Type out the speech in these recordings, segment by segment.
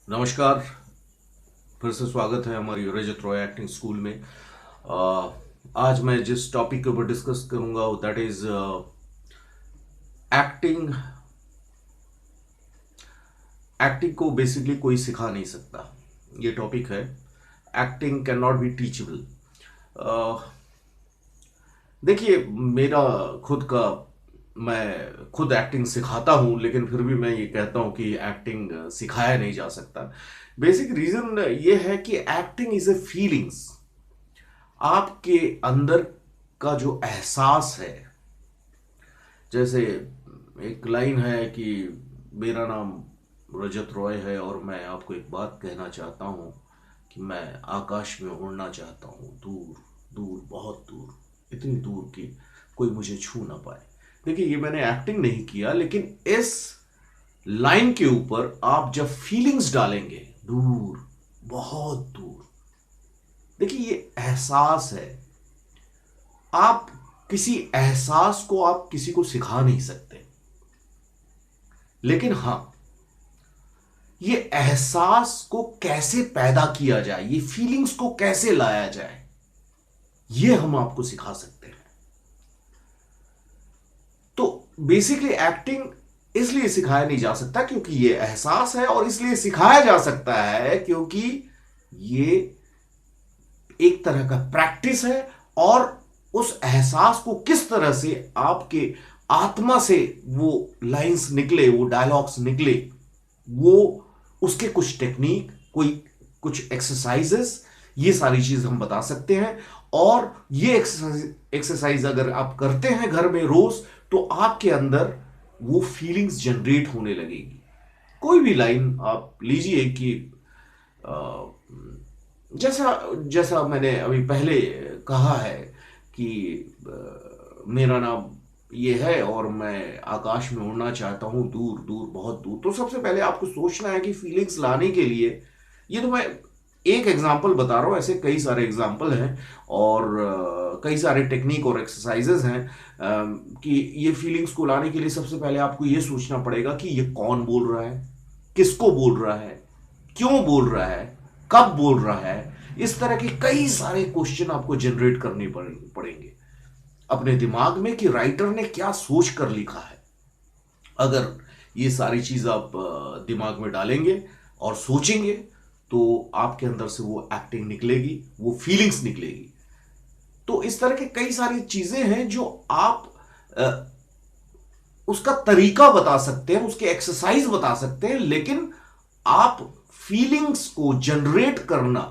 नमस्कार। फिर से स्वागत है हमारी रजत रॉय एक्टिंग स्कूल में। आज मैं जिस टॉपिक के ऊपर डिस्कस करूंगा दैट इज एक्टिंग। एक्टिंग को बेसिकली कोई सिखा नहीं सकता, ये टॉपिक है। Acting can not be teachable. देखिए, मेरा खुद का, मैं खुद एक्टिंग सिखाता हूँ, लेकिन फिर भी मैं ये कहता हूँ कि एक्टिंग सिखाया नहीं जा सकता। बेसिक रीजन ये है कि एक्टिंग इज ए फीलिंग्स। आपके अंदर का जो एहसास है, जैसे एक लाइन है कि मेरा नाम रजत रॉय है और मैं आपको एक बात कहना चाहता हूँ कि मैं आकाश में उड़ना चाहता हूँ, दूर दूर, बहुत दूर, इतनी दूर कि कोई मुझे छू ना पाए। देखिए, ये मैंने एक्टिंग नहीं किया, लेकिन इस लाइन के ऊपर आप जब फीलिंग्स डालेंगे, दूर, बहुत दूर, देखिए ये एहसास है। आप किसी एहसास को आप किसी को सिखा नहीं सकते, लेकिन हां, ये एहसास को कैसे पैदा किया जाए, ये फीलिंग्स को कैसे लाया जाए, ये हम आपको सिखा सकते हैं। तो बेसिकली एक्टिंग इसलिए सिखाया नहीं जा सकता क्योंकि ये एहसास है, और इसलिए सिखाया जा सकता है क्योंकि ये एक तरह का प्रैक्टिस है। और उस एहसास को किस तरह से आपके आत्मा से वो लाइंस निकले, वो डायलॉग्स निकले, वो उसके कुछ टेक्निक, कोई कुछ एक्सरसाइजेस, ये सारी चीज हम बता सकते हैं। और ये एक्सरसाइज अगर आप करते हैं घर में रोज, तो आपके अंदर वो फीलिंग्स जनरेट होने लगेगी। कोई भी लाइन आप लीजिए कि जैसा जैसा मैंने अभी पहले कहा है कि मेरा नाम ये है और मैं आकाश में उड़ना चाहता हूँ, दूर दूर, बहुत दूर। तो सबसे पहले आपको सोचना है कि फीलिंग्स लाने के लिए, ये तो मैं एक एग्जांपल बता रहा हूँ, ऐसे कई सारे एग्जांपल हैं और कई सारे टेक्निक और एक्सरसाइजेज हैं। कि ये फीलिंग्स को लाने के लिए सबसे पहले आपको ये सोचना पड़ेगा कि ये कौन बोल रहा है, किसको बोल रहा है, क्यों बोल रहा है, कब बोल रहा है। इस तरह के कई सारे क्वेश्चन आपको जनरेट करने पड़ेंगे अपने दिमाग में कि राइटर ने क्या सोच कर लिखा है। अगर ये सारी चीज आप दिमाग में डालेंगे और सोचेंगे, तो आपके अंदर से वो एक्टिंग निकलेगी, वो फीलिंग्स निकलेगी। तो इस तरह के कई सारी चीजें हैं जो आप उसका तरीका बता सकते हैं, उसके एक्सरसाइज बता सकते हैं, लेकिन आप फीलिंग्स को जनरेट करना,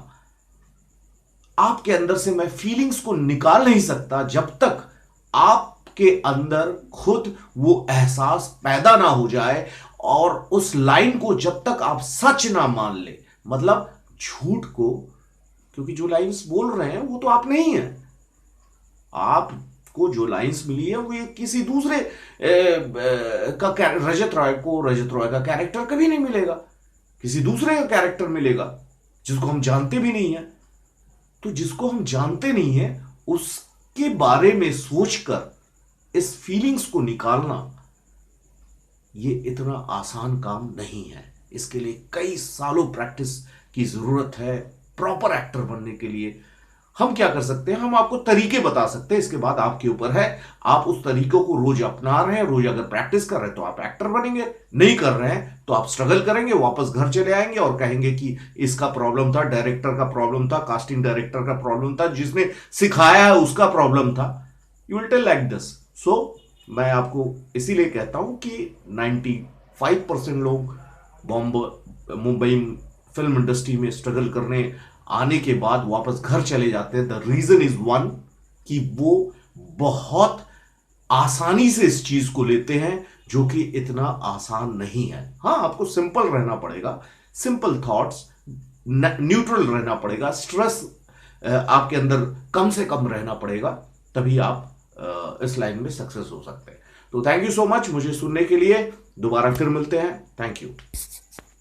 आपके अंदर से मैं फीलिंग्स को निकाल नहीं सकता जब तक आपके अंदर खुद वो एहसास पैदा ना हो जाए। और उस लाइन को जब तक आप सच ना मान ले, मतलब झूठ को, क्योंकि जो लाइंस बोल रहे हैं वो तो आप नहीं है। आपको जो लाइंस मिली है वो ये किसी दूसरे रजत रॉय का कैरेक्टर कभी नहीं मिलेगा, किसी दूसरे का कैरेक्टर मिलेगा जिसको हम जानते भी नहीं है। तो जिसको हम जानते नहीं है, उसके बारे में सोचकर इस फीलिंग्स को निकालना, ये इतना आसान काम नहीं है। इसके लिए कई सालों प्रैक्टिस की जरूरत है प्रॉपर एक्टर बनने के लिए। हम क्या कर सकते हैं, हम आपको तरीके बता सकते हैं, इसके बाद आपके ऊपर है। आप उस तरीकों को रोज अपना रहे हैं, रोज अगर प्रैक्टिस कर रहे हैं तो आप एक्टर बनेंगे, नहीं कर रहे हैं तो आप स्ट्रगल करेंगे, वापस घर चले आएंगे और कहेंगे कि इसका प्रॉब्लम था, डायरेक्टर का प्रॉब्लम था, कास्टिंग डायरेक्टर का प्रॉब्लम था, जिसने सिखाया है उसका प्रॉब्लम था। You will tell like this. So मैं आपको इसीलिए कहता हूं कि 95% लोग बॉम्बे, मुंबई फिल्म इंडस्ट्री में स्ट्रगल करने आने के बाद वापस घर चले जाते हैं। द रीजन इज वन, कि वो बहुत आसानी से इस चीज को लेते हैं, जो कि इतना आसान नहीं है। हाँ, आपको सिंपल रहना पड़ेगा, सिंपल थॉट्स, न्यूट्रल रहना पड़ेगा, स्ट्रेस आपके अंदर कम से कम रहना पड़ेगा, तभी आप इस लाइन में सक्सेस हो सकते हैं। तो थैंक यू सो मच मुझे सुनने के लिए। दोबारा फिर मिलते हैं। Thank you.